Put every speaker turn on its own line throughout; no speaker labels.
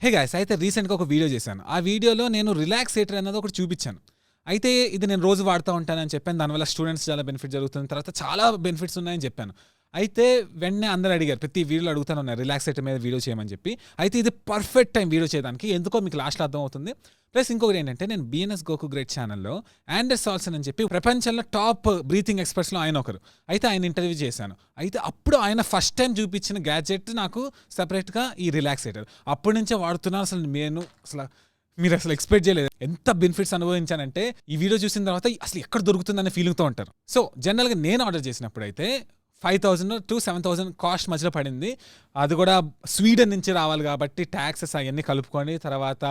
Hey guys అయితే రీసెంట్‌గా ఒక వీడియో చేశాను. ఆ వీడియోలో నేను రిలాక్సేటర్ అనేది ఒకటి చూపిచ్చాను. అయితే ఇది నేను రోజు వాడుతా ఉంటానని చెప్పాను. దానివల్ల స్టూడెంట్స్ చాలా బెనిఫిట్ జరుగుతుంది. తర్వాత చాలా బెనిఫిట్స్ ఉన్నాయని చెప్పాను. అయితే వెంటనే అందరూ అడిగారు. ప్రతి వీడియోలో అడుగుతానే ఉన్నారు రిలాక్సేటర్ మీద వీడియో చేయమని చెప్పి. అయితే ఇది పర్ఫెక్ట్ టైం వీడియో చేయడానికి. ఎందుకో మీకు లాస్ట్‌లో అర్థమవుతుంది. ప్లస్ ఇంకొకటి ఏంటంటే నేను బీఎన్ఎస్ గోకు గ్రేట్ ఛానల్‌లో ఆండర్ సాల్సన్ అని చెప్పి ప్రపంచంలో టాప్ బ్రీతింగ్ ఎక్స్‌పర్ట్స్‌లో ఆయన ఒకరు. అయితే ఆయన ఇంటర్వ్యూ చేశాను. అయితే అప్పుడు ఆయన ఫస్ట్ టైం చూపించిన గ్యాడ్జెట్ నాకు సెపరేట్‌గా ఈ రిలాక్సేటర్. అప్పటి నుంచే వాడుతున్నాను. మీరు అసలు ఎక్స్పెక్ట్ చేయలేదు. ఎంత బెనిఫిట్స్ అనుభవించానంటే ఈ వీడియో చూసిన తర్వాత అసలు ఎక్కడ దొరుకుతుందనే ఫీలింగ్‌తో ఉంటారు. సో జనరల్‌గా నేను ఆర్డర్ చేసినప్పుడైతే 5000 to 7000 కాస్ట్ మధ్యలో పడింది. అది కూడా స్వీడన్ నుంచి రావాలి కాబట్టి టాక్సెస్ అవన్నీ కలుపుకొని తర్వాత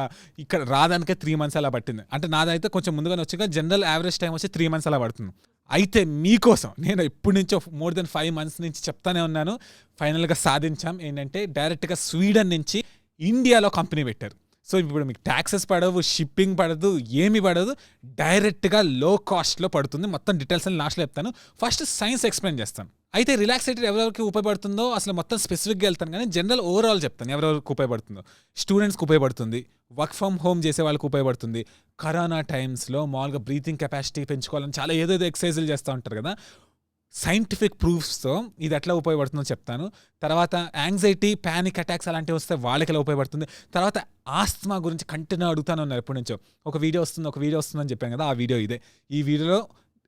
ఇక్కడ రాదానికే 3 months అలా పట్టింది. అంటే నాదైతే కొంచెం ముందుగానే వచ్చాక జనరల్ యావరేజ్ టైం వచ్చి 3 months అలా పడుతుంది. అయితే మీకోసం నేను ఇప్పటి నుంచో మోర్ దెన్ 5 months నుంచి చెప్తానే ఉన్నాను. ఫైనల్‌గా సాధించాం. ఏంటంటే డైరెక్ట్‌గా స్వీడన్ నుంచి ఇండియాలో కంపెనీ పెట్టారు. సో ఇప్పుడు మీకు టాక్సెస్ పడవు, షిప్పింగ్ పడదు, ఏమీ పడదు. డైరెక్ట్‌గా లో కాస్ట్‌లో పడుతుంది. మొత్తం డీటెయిల్స్ అన్ని లాస్ట్‌లో చెప్తాను. ఫస్ట్ సైన్స్ ఎక్స్‌ప్లెయిన్ చేస్తాను. అయితే రిలాక్సేటర్ ఎవరెవరికి ఉపయోగపడుతుందో అసలు మొత్తం స్పెసిఫిక్‌గా వెళ్తాను కానీ జనరల్ ఓవరాల్ చెప్తాను ఎవరెవరికి ఉపయోగపడుతుందో. స్టూడెంట్స్‌కి ఉపయోగపడుతుంది. వర్క్ ఫ్రమ్ హోమ్ చేసే వాళ్ళకి ఉపయోగపడుతుంది. కరోనా టైమ్స్‌లో మామూలుగా బ్రీతింగ్ కెపాసిటీ పెంచుకోవాలని చాలా ఏదేదో ఎక్సర్సైజులు చేస్తూ ఉంటారు కదా! సైంటిఫిక్ ప్రూఫ్స్‌తో ఇది ఎట్లా ఉపయోగపడుతుందో చెప్తాను. తర్వాత యాంగ్జైటీ, పానిక్ అటాక్స్ అలాంటివి వస్తే వాళ్ళకి ఎలా ఉపయోగపడుతుంది. తర్వాత ఆస్తమా గురించి కంటిన్యూ అడుగుతానే ఉన్నారు ఎప్పటి నుంచో. ఒక వీడియో వస్తుందని చెప్పాను కదా! ఆ వీడియో ఇదే. ఈ వీడియోలో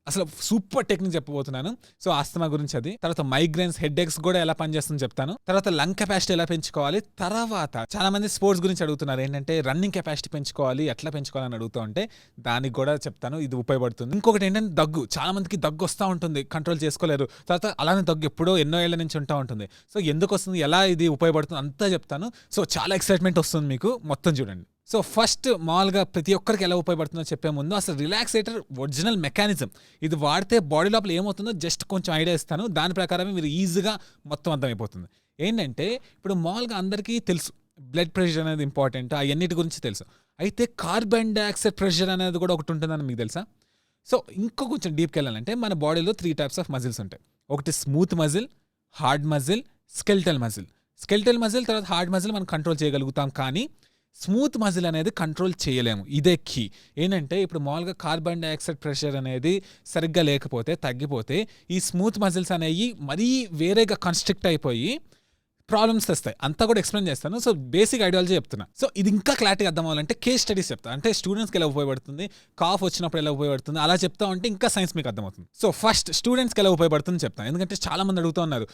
అసలు సూపర్ టెక్నిక్ చెప్పబోతున్నాను. సో ఆస్తమా గురించి అది. తర్వాత మైగ్రేన్స్, హెడ్‌ఏక్స్ కూడా ఎలా పనిచేస్తుందో చెప్తాను. తర్వాత లంగ్ కెపాసిటీ ఎలా పెంచుకోవాలి. తర్వాత చాలా మంది స్పోర్ట్స్ గురించి అడుగుతున్నారు. ఏంటంటే రన్నింగ్ కెపాసిటీ పెంచుకోవాలి, ఎట్లా పెంచుకోవాలని అడుగుతూ ఉంటే దానికి కూడా చెప్తాను. ఇది ఉపయోగపడుతుంది. ఇంకొకటి ఏంటంటే దగ్గు. చాలా మందికి దగ్గు వస్తూ ఉంటుంది. కంట్రోల్ చేసుకోలేరు. తర్వాత అలానే దగ్గు ఎప్పుడో ఎన్నో ఏళ్ల నుంచి ఉంటా ఉంటుంది. సో ఎందుకు వస్తుంది, ఎలా ఇది ఉపయోగపడుతుంది అంతా చెప్తాను. సో చాలా ఎక్సైట్‌మెంట్ వస్తుంది మీకు. మొత్తం చూడండి. సో ఫస్ట్ మామూలుగా ప్రతి ఒక్కరికి ఎలా ఉపయోగపడుతుందో చెప్పే ముందు అసలు రిలాక్సేటర్ ఒరిజినల్ మెకానిజం ఇది వాడితే బాడీ లోపల ఏమవుతుందో జస్ట్ కొంచెం ఐడియా ఇస్తాను. దాని ప్రకారమే మీరు ఈజీగా మొత్తం అర్థమైపోతుంది. ఏంటంటే ఇప్పుడు మామూలుగా అందరికీ తెలుసు బ్లడ్ ప్రెషర్ అనేది ఇంపార్టెంట్, అవన్నిటి గురించి తెలుసు. అయితే కార్బన్ డైఆక్సైడ్ ప్రెషర్ అనేది కూడా ఒకటి ఉంటుందని మీకు తెలుసా? సో ఇంకో కొంచెం డీప్కి వెళ్ళాలంటే మన బాడీలో 3 types ఆఫ్ మజిల్స్ ఉంటాయి. ఒకటి smooth muscle, hard muscle, skeletal muscle. Skeletal muscle తర్వాత హార్డ్ మజిల్ మనం కంట్రోల్ చేయగలుగుతాం కానీ స్మూత్ మజిల్ అనేది కంట్రోల్ చేయలేము. ఇదే కీ. ఏంటంటే ఇప్పుడు మామూలుగా కార్బన్ డైఆక్సైడ్ ప్రెషర్ అనేది సరిగ్గా లేకపోతే తగ్గిపోతే ఈ స్మూత్ మజిల్స్ అనేవి మరీ వేరేగా కన్స్ట్రిక్ట్ అయిపోయి ప్రాబ్లమ్స్ తెస్తాయి. అంతా కూడా ఎక్స్ప్లెయిన్ చేస్తాను. సో బేసిక్ ఐడియాలజీ చెప్తున్నా. సో ఇది ఇంకా క్లారిటీ అర్థం అవ్వాలంటే కేస్ స్టడీస్ చెప్తాను. అంటే స్టూడెంట్స్కి ఎలా ఉపయోగపడుతుంది, కాఫ్ వచ్చినప్పుడు ఎలా ఉపయోగపడుతుంది అలా చెప్తా ఉంటే ఇంకా సైన్స్ మీకు అర్థమవుతుంది. సో ఫస్ట్ స్టూడెంట్స్కి ఎలా ఉపయోగపడుతుంది చెప్తాను. ఎందుకంటే చాలా మంది అడుగుతూ ఉన్నారు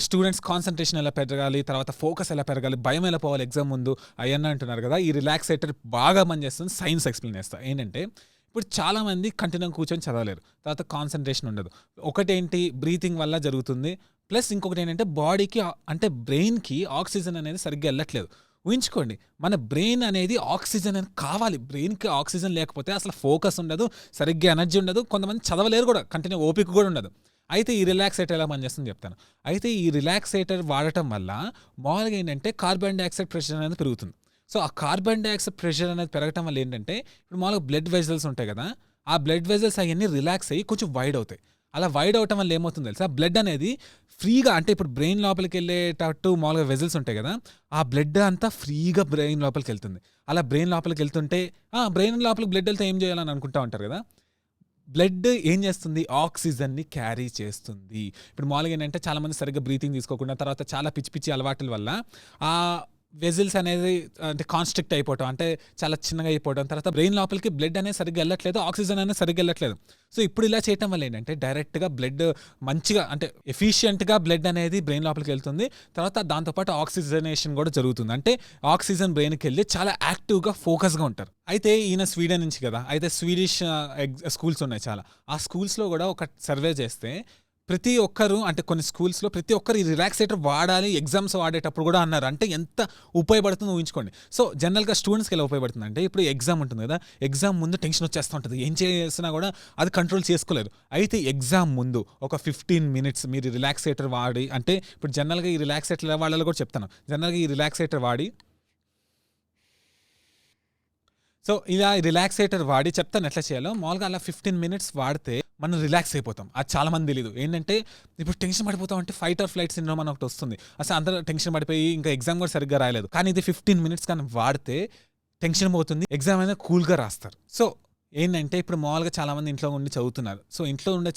స్టూడెంట్స్ కాన్సన్ట్రేషన్ ఎలా పెరగాలి, తర్వాత ఫోకస్ ఎలా పెరగాలి, భయం ఎలా పోవాలి ఎగ్జామ్ ముందు అవన్నీ అంటున్నారు కదా. ఈ రిలాక్సేటర్ బాగా పనిచేస్తుంది. సైన్స్ ఎక్స్ప్లెయిన్ చేస్తాను. ఏంటంటే ఇప్పుడు చాలామంది కంటిన్యూ కూర్చొని చదవలేరు. తర్వాత కాన్సన్ట్రేషన్ ఉండదు. ఒకటేంటి బ్రీతింగ్ వల్ల జరుగుతుంది. ప్లస్ ఇంకొకటి ఏంటంటే బాడీకి అంటే బ్రెయిన్కి ఆక్సిజన్ అనేది సరిగ్గా వెళ్ళట్లేదు. ఊహించుకోండి మన బ్రెయిన్ అనేది ఆక్సిజన్ అనేది కావాలి. బ్రెయిన్కి ఆక్సిజన్ లేకపోతే అసలు ఫోకస్ ఉండదు, సరిగ్గా ఎనర్జీ ఉండదు, కొంతమంది చదవలేరు కూడా, కంటిన్యూ ఓపిక కూడా ఉండదు. అయితే ఈ రిలాక్సేటర్ ఎలా పనిచేస్తుందో చెప్తాను. అయితే ఈ రిలాక్సేటర్ వాడటం వల్ల మామూలుగా ఏంటంటే కార్బన్ డైఆక్సైడ్ ప్రెషర్ అనేది పెరుగుతుంది. సో ఆ కార్బన్ డైఆక్సైడ్ ప్రెషర్ అనేది పెరగటం వల్ల ఏంటంటే ఇప్పుడు మామూలుగా బ్లడ్ వెజల్స్ ఉంటాయి కదా, ఆ బ్లడ్ వెజల్స్ అవన్నీ రిలాక్స్ అయ్యి కొంచెం వైడ్ అవుతాయి. అలా వైడ్ అవటం వల్ల ఏమవుతుంది తెలుసా, బ్లడ్ అనేది ఫ్రీగా అంటే ఇప్పుడు బ్రెయిన్ లోపలికి వెళ్ళేటట్టు మామూలుగా వెజల్స్ ఉంటాయి కదా, ఆ బ్లడ్ అంతా ఫ్రీగా బ్రెయిన్ లోపలికి వెళ్తుంది. అలా బ్రెయిన్ లోపలికి వెళ్తుంటే బ్రెయిన్ లోపలికి బ్లడ్ వెళ్తే ఏం చేయాలని అనుకుంటా ఉంటారు కదా. బ్లడ్ ఏం చేస్తుంది, ఆక్సిజన్ని క్యారీ చేస్తుంది. ఇప్పుడు మామూలుగా ఏంటంటే చాలామంది సరిగ్గా బ్రీతింగ్ తీసుకోకుండా తర్వాత చాలా పిచ్చి పిచ్చి అలవాట్ల వల్ల ఆ వెజిల్స్ అనేది అంటే కాన్స్ట్రిక్ట్ అయిపోవటం, అంటే చాలా చిన్నగా అయిపోవడం, తర్వాత బ్రెయిన్ లోపలికి బ్లడ్ అనేది సరిగ్గా వెళ్ళట్లేదు, ఆక్సిజన్ అనేది సరిగ్గా వెళ్ళట్లేదు. సో ఇప్పుడు ఇలా చేయటం వల్ల ఏంటంటే డైరెక్ట్గా బ్లడ్ మంచిగా అంటే ఎఫిషియెంట్గా బ్లడ్ అనేది బ్రెయిన్ లోపలికి వెళ్తుంది. తర్వాత దాంతోపాటు ఆక్సిజనేషన్ కూడా జరుగుతుంది. అంటే ఆక్సిజన్ బ్రెయిన్కి వెళ్ళి చాలా యాక్టివ్గా ఫోకస్గా ఉంటారు. అయితే ఈయన స్వీడన్ నుంచి కదా, అయితే స్వీడిష్ స్కూల్స్ ఉన్నాయి చాలా. ఆ స్కూల్స్లో కూడా ఒక సర్వే చేస్తే ప్రతి ఒక్కరు అంటే కొన్ని స్కూల్స్లో ప్రతి ఒక్కరు ఈ రిలాక్సేటర్ వాడాలి ఎగ్జామ్స్ వాడేటప్పుడు కూడా అన్నారు. అంటే ఎంత ఉపయోగపడుతుందో ఊహించుకోండి. సో జనరల్గా స్టూడెంట్స్కి ఎలా ఉపయోగపడుతుంది అంటే ఇప్పుడు ఎగ్జామ్ ఉంటుంది కదా, ఎగ్జామ్ ముందు టెన్షన్ వచ్చేస్తూ ఉంటుంది, ఏం చేసినా కూడా అది కంట్రోల్ చేసుకోలేరు. అయితే ఎగ్జామ్ ముందు ఒక 15 minutes మీరు రిలాక్సేటర్ వాడి, అంటే ఇప్పుడు జనరల్గా ఈ రిలాక్సేటర్ ఎలా వాడాలో కూడా చెప్తాను. జనరల్గా ఈ రిలాక్సేటర్ వాడి సో ఇలా రిలాక్సేటర్ వాడి చెప్తాను ఎట్లా చేయాలో. మామూలుగా అలా 15 మినిట్స్ వాడితే మనం రిలాక్స్ అయిపోతాం. అది చాలా మంది తెలీదు. ఏంటంటే ఇప్పుడు టెన్షన్ పడిపోతాం అంటే ఫైట్ ఆర్ ఫ్లైట్ సిండ్రోమ్ అని ఒకటి వస్తుంది. అసలు అందరూ టెన్షన్ పడిపోయి ఇంకా ఎగ్జామ్ కూడా సరిగ్గా రాయలేదు. కానీ ఇది 15 మినిట్స్ కానీ వాడితే టెన్షన్ పోతుంది, ఎగ్జామ్ అనేది కూల్గా రాస్తారు. సో ఏంటంటే ఇప్పుడు మామూలుగా చాలా మంది ఇంట్లో ఉండి చదువుతున్నారు. సో ఇంట్లో ఉండే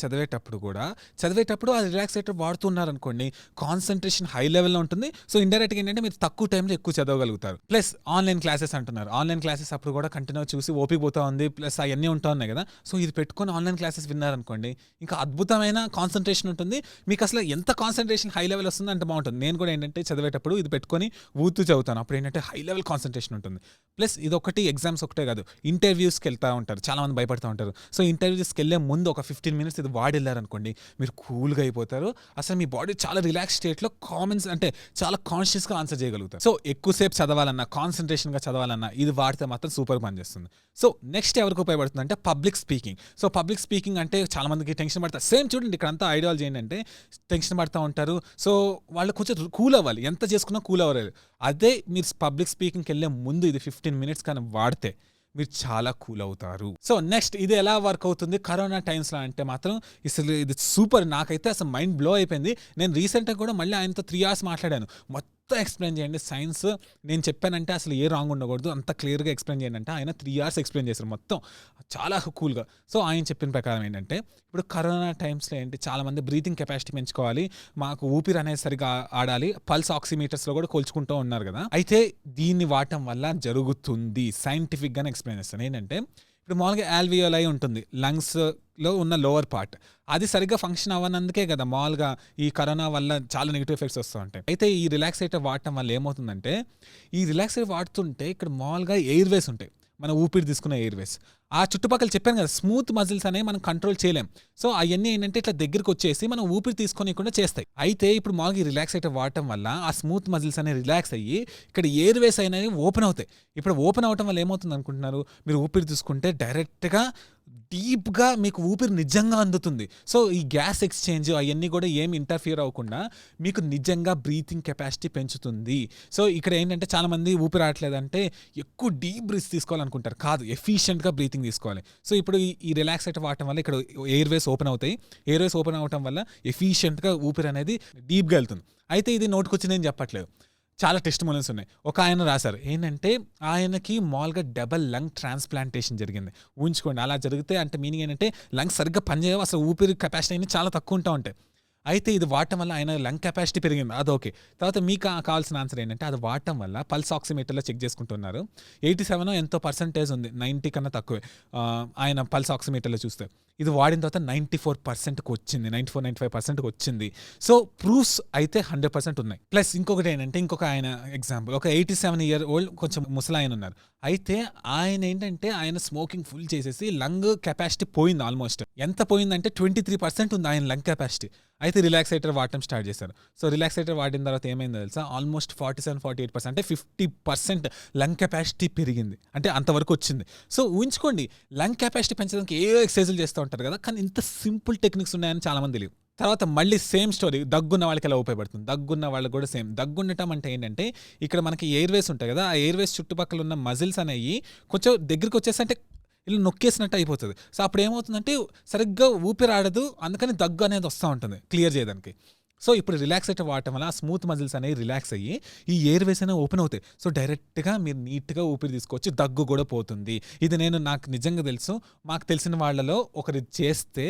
చదివేటప్పుడు ఆ రిలాక్సేటర్ వాడుతున్నారు అనుకోండి, కాన్సన్ట్రేషన్ హై లెవెల్లో ఉంటుంది. సో ఇండైరెక్ట్గా ఏంటంటే మీరు తక్కువ టైంలో ఎక్కువ చదవగలుగుతారు. ప్లస్ ఆన్లైన్ క్లాసెస్ అంటున్నారు. ఆన్లైన్ క్లాసెస్ అప్పుడు కూడా కంటిన్యూ చూసి ఓపిక పోతా ఉంది, ప్లస్ అవన్నీ ఉంటా ఉన్నాయి కదా. సో ఇది పెట్టుకొని ఆన్లైన్ క్లాసెస్ విన్నారనుకోండి, ఇంకా అద్భుతమైన కాన్సన్ట్రేషన్ ఉంటుంది. మీకు అసలు ఎంత కాన్సన్ట్రేషన్ హై లెవెల్ వస్తుంది అంటే బాగుంటుంది. నేను కూడా ఏంటంటే చదివేటప్పుడు ఇది పెట్టుకొని ఊతూ చదువుతాను. అప్పుడు ఏంటంటే హై లెవెల్ కాన్సన్ట్రేషన్ ఉంటుంది. ప్లస్ ఇదొకటి ఎగ్జామ్స్ ఒకటే కాదు, ఇంటర్వ్యూస్కి వెళ్తూ ఉంటారు, చాలా మంది భయపడుతూ ఉంటారు. సో ఇంటర్వ్యూస్కి వెళ్ళే ముందు ఒక 15 మినిట్స్ ఇది వాడి వెళ్ళారనుకోండి, మీరు కూల్గా అయిపోతారు. అసలు మీ బాడీ చాలా రిలాక్స్ స్టేట్లో కామన్స్ అంటే చాలా కాన్షియస్గా ఆన్సర్ చేయగలుగుతారు. సో ఎక్కువసేపు చదవాలన్నా, కాన్సన్ట్రేషన్గా చదవాలన్నా ఇది వాడితే మాత్రం సూపర్ పనిచేస్తుంది. సో నెక్స్ట్ ఎవరికి ఉపయోగపడుతుంది అంటే public speaking. So public speaking అంటే చాలా మందికి టెన్షన్ పడతారు. సేమ్ చూడండి ఇక్కడంతా ఐడియాలజీ ఏంటంటే టెన్షన్ పడుతూ ఉంటారు. సో వాళ్ళు కొంచెం కూల్ అవ్వాలి, ఎంత చేసుకున్నా కూల్ అవ్వలేదు. అదే మీరు పబ్లిక్ స్పీకింగ్కి వెళ్ళే ముందు ఇది 15 మినిట్స్ కానీ వాడితే మీరు చాలా కూల్ అవుతారు. సో నెక్స్ట్ ఇది ఎలా వర్క్ అవుతుంది కరోనా టైమ్స్లో అంటే మాత్రం అసలు ఇది సూపర్. నాకైతే అసలు మైండ్ బ్లో అయిపోయింది. నేను రీసెంట్గా కూడా మళ్ళీ ఆయనతో 3 hours మాట్లాడాను. మొత్తం ఎక్స్ప్లెయిన్ చేయండి సైన్స్, నేను చెప్పానంటే అసలు ఏ రాంగ్ ఉండకూడదు, అంత క్లియర్గా ఎక్స్ప్లెయిన్ చేయండి అంటే ఆయన 3 hours ఎక్స్ప్లెయిన్ చేశారు మొత్తం చాలా కూల్గా. సో ఆయన చెప్పిన ప్రకారం ఏంటంటే ఇప్పుడు కరోనా టైమ్స్లో ఏంటి చాలామంది బ్రీతింగ్ కెపాసిటీ పెంచుకోవాలి, మాకు ఊపిరి అనేది సరిగా ఆడాలి, పల్స్ ఆక్సిమీటర్స్లో కూడా కొలుచుకుంటూ ఉన్నారు కదా. అయితే దీన్ని వాడటం వల్ల జరుగుతుంది సైంటిఫిక్గానే ఎక్స్ప్లెయిన్ చేస్తాను. ఏంటంటే ఇప్పుడు మామూలుగా ఆల్వియోలై ఉంటుంది లంగ్స్లో ఉన్న లోవర్ పార్ట్, అది సరిగ్గా ఫంక్షన్ అవ్వనందుకే కదా మామూలుగా ఈ కరోనా వల్ల చాలా నెగిటివ్ ఎఫెక్ట్స్ వస్తూ ఉంటాయి. అయితే ఈ రిలాక్సేటర్ వాడటం వల్ల ఏమవుతుందంటే ఈ రిలాక్సేటర్ వాడుతుంటే ఇక్కడ మామూలుగా ఎయిర్వేస్ ఉంటాయి, మన ఊపిరి తీసుకున్న ఎయిర్వేస్, ఆ చుట్టుపక్కల చెప్పాను కదా స్మూత్ మజిల్స్ అనేవి మనం కంట్రోల్ చేయలేం. సో అవన్నీ ఏంటంటే ఇట్లా దగ్గరికి వచ్చేసి మనం ఊపిరి తీసుకోనికుండా చేస్తాయి. అయితే ఇప్పుడు మామూలుగా ఈ రిలాక్సేటర్ వాడటం వల్ల ఆ స్మూత్ మజిల్స్ అనేవి రిలాక్స్ అయ్యి ఇక్కడ ఎయిర్వేస్ అనేవి ఓపెన్ అవుతాయి. ఇప్పుడు ఓపెన్ అవటం వల్ల ఏమవుతుంది అనుకుంటున్నారు, మీరు ఊపిరి తీసుకుంటే డైరెక్ట్గా డీప్గా మీకు ఊపిరి నిజంగా అందుతుంది. సో ఈ గ్యాస్ ఎక్స్చేంజ్ అవన్నీ కూడా ఏమి ఇంటర్ఫియర్ అవ్వకుండా మీకు నిజంగా బ్రీతింగ్ కెపాసిటీ పెంచుతుంది. సో ఇక్కడ ఏంటంటే చాలామంది ఊపిరి రావట్లేదంటే ఎక్కువ డీప్ బ్రీత్ తీసుకోవాలనుకుంటారు, కాదు ఎఫిషియెంట్గా బ్రీతింగ్ తీసుకోవాలి. సో ఇప్పుడు ఈ రిలాక్సేటర్ వాడటం వల్ల ఇక్కడ ఎయిర్వేస్ ఓపెన్ అవుతాయి. ఎయిర్వేస్ ఓపెన్ అవటం వల్ల ఎఫిషియెంట్గా ఊపిరి అనేది డీప్గా వెళ్తుంది. అయితే ఇది నోటుకొచ్చి నేను చెప్పట్లేదు, చాలా టెస్టిమోనియల్స్ ఉన్నాయి. ఒక ఆయన రాశారు ఏంటంటే ఆయనకి మామూలుగా డబల్ లంగ్ ట్రాన్స్ప్లాంటేషన్ జరిగింది. ఊహించుకోండి అలా జరిగితే అంటే మీనింగ్ ఏంటంటే లంగ్స్ సరిగ్గా పనిచేయవు, అసలు ఊపిరి కెపాసిటీ అనేది చాలా తక్కువ ఉంటా ఉంటాయి. అయితే ఇది వాడటం వల్ల ఆయన లంగ్ కెపాసిటీ పెరిగింది, అది ఓకే. తర్వాత మీకు కావాల్సిన ఆన్సర్ ఏంటంటే అది వాడటం వల్ల పల్స్ ఆక్సిమీటర్లో చెక్ చేసుకుంటున్నారు, 87 ఎంతో పర్సెంటేజ్ ఉంది, 90 కన్నా తక్కువే ఆయన పల్స్ ఆక్సిమీటర్లో చూస్తే. ఇది వాడిన తర్వాత 94%కి వచ్చింది, 94-95%కి వచ్చింది. సో ప్రూఫ్స్ అయితే 100% ఉన్నాయి. ప్లస్ ఇంకొకటి ఏంటంటే ఇంకొక ఆయన ఎగ్జాంపుల్, ఒక 87 year old కొంచెం ముసలి ఆయన ఉన్నారు. అయితే ఆయన ఏంటంటే ఆయన స్మోకింగ్ ఫుల్ చేసేసి లంగ్ కెపాసిటీ పోయింది, ఆల్మోస్ట్ ఎంత పోయిందంటే 23% ఉంది ఆయన లంగ్ కెపాసిటీ. అయితే రిలాక్సేటర్ వాడటం స్టార్ట్ చేశారు. సో రిలాక్సేటర్ వాడిన తర్వాత ఏమైందో తెలుసా, ఆల్మోస్ట్ 47-48% అంటే 50% లంగ్ కెపాసిటీ పెరిగింది, అంటే అంతవరకు వచ్చింది. సో ఊహించుకోండి లంగ్ కెపాసిటీ పెంచడానికి ఏ ఎక్సర్సైజులు చేస్తూ ఉంటారు కదా, కానీ ఇంత సింపుల్ టెక్నిక్స్ ఉన్నాయని చాలా మంది తెలియదు. తర్వాత మళ్ళీ సేమ్ స్టోరీ, దగ్గున్న వాళ్ళకి ఎలా ఉపయోగపడుతుంది, దగ్గున్న వాళ్ళకి కూడా సేమ్. దగ్గుండటం అంటే ఏంటంటే ఇక్కడ మనకి ఎయిర్వేస్ ఉంటాయి కదా, ఆ ఎయిర్వేస్ చుట్టుపక్కల ఉన్న మజిల్స్ అనేవి కొంచెం దగ్గరికి వచ్చేసి అంటే ఇలా నొక్కేసినట్టు అయిపోతుంది. సో అప్పుడు ఏమవుతుందంటే సరిగ్గా ఊపిరి ఆడదు, అందుకని దగ్గు అనేది వస్తూ ఉంటుంది క్లియర్ చేయడానికి. సో ఇప్పుడు రిలాక్సేటర్ వాడటం వల్ల స్మూత్ మజిల్స్ అనేవి రిలాక్స్ అయ్యి ఈ ఎయిర్వేస్ అనేవి ఓపెన్ అవుతాయి. సో డైరెక్ట్గా మీరు నీట్గా ఊపిరి తీసుకోవచ్చు, దగ్గు కూడా పోతుంది. ఇది నాకు నిజంగా తెలుసు, మాకు తెలిసిన వాళ్ళలో ఒకరు చేస్తే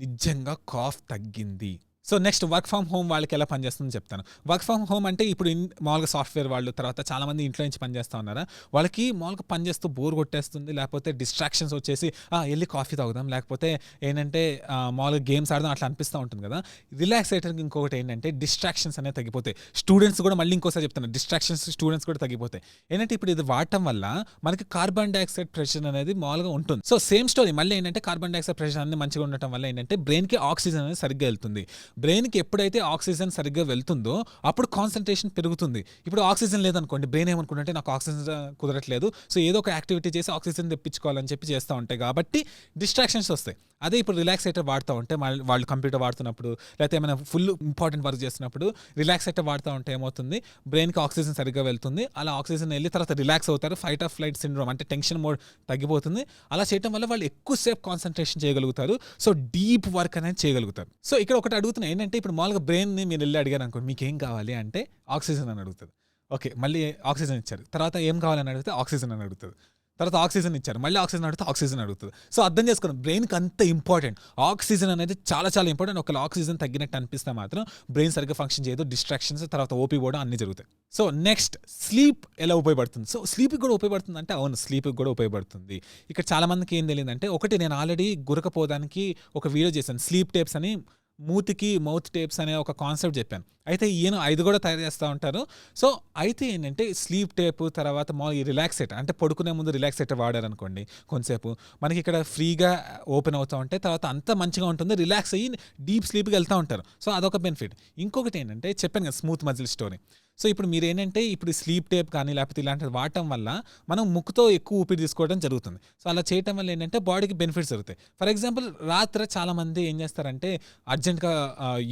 నిజంగా కాఫ్ తగ్గింది. So next work from home వాళ్ళకి ఎలా పనిచేస్తుందో చెప్తాను. వర్క్ ఫ్రమ్ హోమ్ అంటే ఇప్పుడు మామూలుగా సాఫ్ట్వేర్ వాళ్ళు, తర్వాత చాలామంది ఇంట్లో నుంచి పనిచేస్తూ ఉన్నారా, వాళ్ళకి మామూలుగా పనిచేస్తూ బోర్ కొట్టేస్తుంది, లేకపోతే డిస్ట్రాక్షన్స్ వచ్చేసి వెళ్ళి కాఫీ తాగుదాం, లేకపోతే ఏంటంటే మామూలుగా గేమ్స్ ఆడదాం అట్లా అనిపిస్తూ ఉంటుంది కదా. రిలాక్సేటర్కి ఇంకొకటి ఏంటంటే డిస్ట్రాక్షన్స్ అనేవి తగ్గిపోతాయి. స్టూడెంట్స్ కూడా మళ్ళీ ఇంకోసారి చెప్తాను, డిస్ట్రాక్షన్స్ స్టూడెంట్స్ కూడా తగ్గిపోతాయి. ఏంటంటే ఇప్పుడు ఇది వాడటం వల్ల మనకి కార్బన్ డైఆక్సైడ్ ప్రెషర్ అనేది మామూలుగా ఉంటుంది. సో సేమ్ స్టోరీ మళ్ళీ ఏంటంటే కార్బన్ డైఆక్సైడ్ ప్రెషర్ అనేది మంచిగా ఉండటం వల్ల ఏంటంటే బ్రెయిన్కి ఆక్సిజన్ అనేది సరిగ్గా వెళ్తుంది. బ్రెయిన్కి ఎప్పుడైతే ఆక్సిజన్ సరిగ్గా వెళ్తుందో అప్పుడు కాన్సన్ట్రేషన్ పెరుగుతుంది. ఇప్పుడు ఆక్సిజన్ లేదనుకోండి, బ్రెయిన్ ఏమనుకుంటే నాకు ఆక్సిజన్ కుదరట్లేదు, సో ఏదో ఒక యాక్టివిటీ చేసి ఆక్సిజన్ తెప్పించుకోవాలని చెప్పి చేస్తూ ఉంటాయి, కాబట్టి డిస్ట్రాక్షన్స్ వస్తాయి. అదే ఇప్పుడు రిలాక్సేటర్ వాడుతూ ఉంటే వాళ్ళు కంప్యూటర్ వాడుతున్నప్పుడు లేకపోతే ఏమైనా ఫుల్ ఇంపార్టెంట్ వర్క్ చేస్తున్నప్పుడు రిలాక్సేటర్ వాడుతూ ఉంటే ఏమవుతుంది, బ్రెయిన్కి ఆక్సిజన్ సరిగ్గా వెళ్తుంది. అలా ఆక్సిజన్ వెళ్ళి తర్వాత రిలాక్స్ అవుతారు. ఫైట్ ఆర్ ఫ్లైట్ సిండ్రోమ్ అంటే టెన్షన్ మోడ్ తగ్గిపోతుంది. అలా చేయడం వల్ల వాళ్ళు ఎక్కువసేపు కాన్సన్ట్రేషన్ చేయగలుగుతారు. సో డీప్ వర్క్ అనేది చేయగలుగుతారు. సో ఇక్కడ ఒకటి అడుగుతున్నా ఏంటంటే, ఇప్పుడు మామూలుగా బ్రెయిన్ని మీరు వెళ్ళి అడిగారు అనుకోండి, మీకు ఏం కావాలి అంటే ఆక్సిజన్ అని అడుగుతుంది. ఓకే, మళ్ళీ ఆక్సిజన్ ఇచ్చారు, తర్వాత ఏం కావాలని అడిగితే ఆక్సిజన్ అని అడుగుతుంది. తర్వాత ఆక్సిజన్ ఇచ్చారు, మళ్ళీ ఆక్సిజన్ అడిగితే ఆక్సిజన్ అడుగుతుంది. సో అర్థం చేసుకోండి, బ్రెయిన్కి అంత ఇంపార్టెంట్ ఆక్సిజన్ అనేది, చాలా చాలా ఇంపార్టెంట్. ఒకవేళ ఆక్సిజన్ తగ్గినట్టు అనిపిస్తే మాత్రం బ్రెయిన్ సరిగ్గా ఫంక్షన్ చేయదు, డిస్ట్రాక్షన్స్, తర్వాత ఓపీ పోవడం అన్ని జరుగుతాయి. సో నెక్స్ట్, స్లీప్ ఎలా ఉపయోగపడుతుంది? సో స్లీప్కి కూడా ఉపయోగపడుతుంది అంటే అవును, స్లీప్కి కూడా ఉపయోగపడుతుంది. ఇక్కడ చాలా మందికి ఏం తెలియదంటే, ఒకటి నేను ఆల్రెడీ గురకపోవడానికి ఒక వీడియో చేశాను, స్లీప్ టేప్స్ అని, మూతికి మౌత్ టేప్స్ అనే ఒక కాన్సెప్ట్ చెప్పాను. అయితే ఈయన 5 కూడా తయారు చేస్తూ ఉంటారు. సో అయితే ఏంటంటే స్లీప్ టేప్, తర్వాత ఈ రిలాక్సేటర్ అంటే పడుకునే ముందు రిలాక్సేటర్ వాడారనుకోండి కొంతసేపు, మనకి ఇక్కడ ఫ్రీగా ఓపెన్ అవుతూ ఉంటాయి, తర్వాత అంతా మంచిగా ఉంటుంది, రిలాక్స్ అయ్యి డీప్ స్లీప్కి వెళ్తూ ఉంటారు. సో అదొక బెనిఫిట్. ఇంకొకటి ఏంటంటే చెప్పాను కదా, స్మూత్ మజిల్ స్టోరీ. సో ఇప్పుడు మీరు ఏంటంటే, ఇప్పుడు స్లీప్ టేప్ కానీ లేకపోతే ఇలాంటివి వాడటం వల్ల మనం ముక్కుతో ఎక్కువ ఊపిరి తీసుకోవడం జరుగుతుంది. సో అలా చేయటం వల్ల ఏంటంటే బాడీకి బెనిఫిట్స్ జరుగుతాయి. ఫర్ ఎగ్జాంపుల్, రాత్రి చాలామంది ఏం చేస్తారంటే అర్జెంట్గా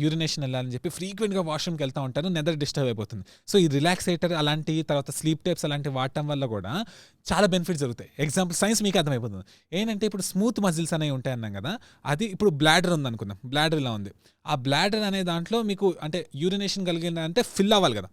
యూరినేషన్ వెళ్ళాలని చెప్పి ఫ్రీక్వెంట్గా వాష్రూమ్కి వెళ్తూ ఉంటారు, నిద్ర డిస్టర్బ్ అయిపోతుంది. సో ఈ రిలాక్సేటర్ అలాంటి, తర్వాత స్లీప్ టేప్స్ అలాంటివి వాడటం వల్ల కూడా చాలా బెనిఫిట్స్ జరుగుతాయి. ఎగ్జాంపుల్ సైన్స్ మీకు అర్థమైపోతుంది. ఏంటంటే ఇప్పుడు స్మూత్ మజిల్స్ అనేవి ఉంటాయి అన్నాం కదా, అది ఇప్పుడు బ్లాడర్ ఉంది అనుకుందాం, బ్లాడర్ ఇలా ఉంది. ఆ బ్లాడర్ అనే దాంట్లో మీకు అంటే యూరినేషన్ కలిగిందంటే ఫిల్ అవ్వాలి కదా.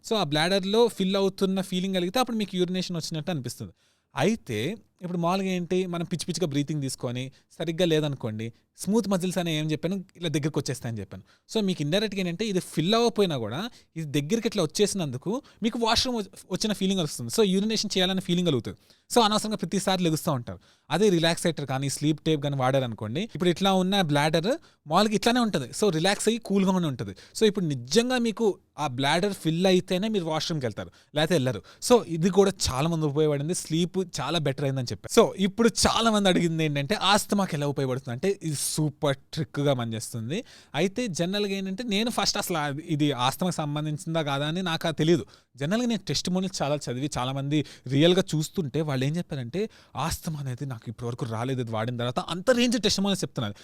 సో ఆ బ్లాడర్లో ఫిల్ అవుతున్న ఫీలింగ్ కలిగితే అప్పుడు మీకు యూరినేషన్ వచ్చినట్టు అనిపిస్తుంది. అయితే ఇప్పుడు మామూలుగా ఏంటి, మనం పిచ్చి పిచ్చిగా బ్రీతింగ్ తీసుకొని సరిగ్గా లేదనుకోండి, స్మూత్ మజిల్స్ అని ఏం చెప్పాను, ఇలా దగ్గరికి వచ్చేస్తాయని చెప్పాను. సో మీకు ఇండైరెక్ట్గా ఏంటంటే, ఇది ఫిల్ అవ్వకపోయినా కూడా ఇది దగ్గరికి ఇట్లా వచ్చేసినందుకు మీకు వాష్రూమ్ వచ్చిన ఫీలింగ్ వస్తుంది. సో యూరినేషన్ చేయాలనే ఫీలింగ్ కలుగుతుంది. సో అనవసరంగా ప్రతిసారి లెగుస్తూ ఉంటారు. అదే రిలాక్సేటర్ కానీ స్లీప్ టేప్ కానీ వాడారనుకోండి, ఇప్పుడు ఇట్లా ఉన్న బ్లాడర్ మామూలుగా ఇట్లానే ఉంటుంది. సో రిలాక్స్ అయ్యి కూల్గానే ఉంటుంది. సో ఇప్పుడు నిజంగా మీకు ఆ బ్లాడర్ ఫిల్ అయితేనే మీరు వాష్రూమ్కి వెళ్తారు, లేకపోతే వెళ్ళరు. సో ఇది కూడా చాలా మంది ఉపయోగపడింది, స్లీప్ చాలా బెటర్ అయిందని చెప్పారు. సో ఇప్పుడు చాలా మంది అడిగింది ఏంటంటే, ఆస్తమాకి ఎలా ఉపయోగపడుతుంది అంటే, ఇది సూపర్ ట్రిక్గా పనిచేస్తుంది. అయితే జనరల్గా ఏంటంటే, నేను ఫస్ట్ అసలు ఇది ఆస్తమాకి సంబంధించిందా కాదా అని నాకు తెలియదు. జనరల్గా నేను టెస్ట్ మోడల్ చాలా చదివి చాలామంది రియల్గా చూస్తుంటే వాళ్ళు ఏం చెప్పారంటే, ఆస్తమా అనేది నాకు ఇప్పటివరకు రాలేదు, ఇది వాడిన తర్వాత అంత రేంజ్ టెస్ట్ మోడల్ చెప్తున్నారు.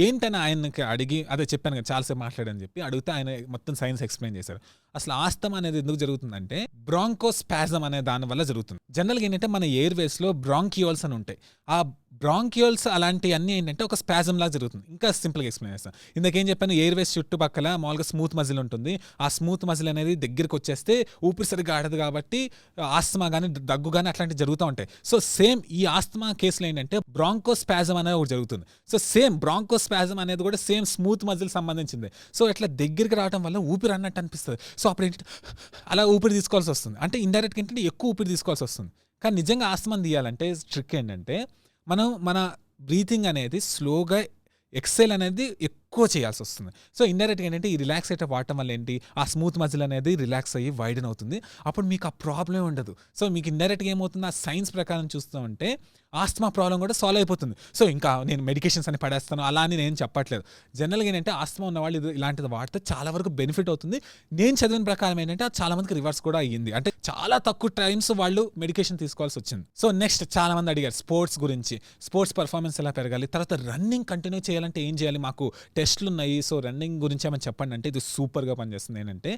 ఏంటని ఆయనకి అడిగి, అదే చెప్పాను కదా చాలాసేపు మాట్లాడని చెప్పి అడిగితే ఆయన మొత్తం సైన్స్ ఎక్స్ప్లెయిన్ చేశారు. అసలు ఆస్తమా అనేది ఎందుకు జరుగుతుందంటే, బ్రాంకోస్పాజమ్ అనే దాని వల్ల జరుగుతుంది. జనరల్గా ఏంటంటే మన ఎయిర్వేస్లో బ్రాంకియోల్స్ అని ఉంటాయి. ఆ బ్రాంకియోల్స్ అలాంటి అన్నీ ఏంటంటే ఒక స్పాజమ్ లాగా జరుగుతుంది. ఇంకా సింపుల్గా ఎక్స్ప్లెయిన్ చేస్తాను. ఇందాకేం చెప్పాను, ఎయిర్వేస్ చుట్టుపక్కల మామూలుగా స్మూత్ మజిల్ ఉంటుంది. ఆ స్మూత్ మజిల్ అనేది దగ్గరికి వచ్చేస్తే ఊపిరి సరిగ్గా ఆడదు, కాబట్టి ఆస్తమా కానీ దగ్గు కానీ అట్లాంటివి జరుగుతూ ఉంటాయి. సో సేమ్ ఈ ఆస్తమా కేసులో ఏంటంటే బ్రాంకోస్పాజమ్ అనేది ఒకటి జరుగుతుంది. సో సేమ్ బ్రాంకోస్పాజమ్ అనేది కూడా సేమ్ స్మూత్ మజిల్ సంబంధించింది. సో ఇట్లా దగ్గరికి రావడం వల్ల ఊపిరి అన్నట్టు అనిపిస్తుంది. సో అప్పుడు ఏంటంటే అలా ఊపిరి తీసుకోవాల్సి వస్తుంది. అంటే ఇండైరెక్ట్గా ఏంటంటే ఎక్కువ ఊపిరి తీసుకోవాల్సి వస్తుంది. కానీ నిజంగా ఆస్తమాని తీయాలంటే ట్రిక్ ఏంటంటే, మనం మన బ్రీతింగ్ అనేది స్లోగా, ఎక్సెల్ అనేది ఎక్కువ చేయాల్సి వస్తుంది. సో ఇండైరెక్ట్గా ఏంటంటే, ఈ రిలాక్సేటర్ వాడటం వల్ల ఏంటి, ఆ స్మూత్ మజిల్ అనేది రిలాక్స్ అయ్యి వైడన్ అవుతుంది. అప్పుడు మీకు ఆ ప్రాబ్లం ఉండదు. సో మీకు ఇండైరెక్ట్గా ఏమవుతుంది, ఆ సైన్స్ ప్రకారం చూస్తూ ఉంటే ఆస్తమా ప్రాబ్లం కూడా సాల్వ్ అయిపోతుంది. సో ఇంకా నేను మెడికేషన్స్ అని పడేస్తాను అలా అని నేను చెప్పట్లేదు. జనరల్గా ఏంటంటే, ఆస్తమా ఉన్న వాళ్ళు ఇలాంటిది వాడితే చాలా వరకు బెనిఫిట్ అవుతుంది. నేను చదివిన ప్రకారం ఏంటంటే, అది చాలా మందికి రివర్స్ కూడా అయ్యింది. అంటే చాలా తక్కువ టైమ్స్ వాళ్ళు మెడికేషన్ తీసుకోవాల్సి వచ్చింది. సో నెక్స్ట్ చాలా మంది అడిగారు స్పోర్ట్స్ గురించి, స్పోర్ట్స్ పర్ఫార్మెన్స్ ఎలా పెరగాలి, తర్వాత రన్నింగ్ కంటిన్యూ చేయాలంటే ఏం చేయాలి, మాకు టెస్ట్లు ఉన్నాయి, సో రన్నింగ్ గురించి ఏమైనా చెప్పండి అంటే, ఇది సూపర్గా పనిచేస్తుంది. ఏంటంటే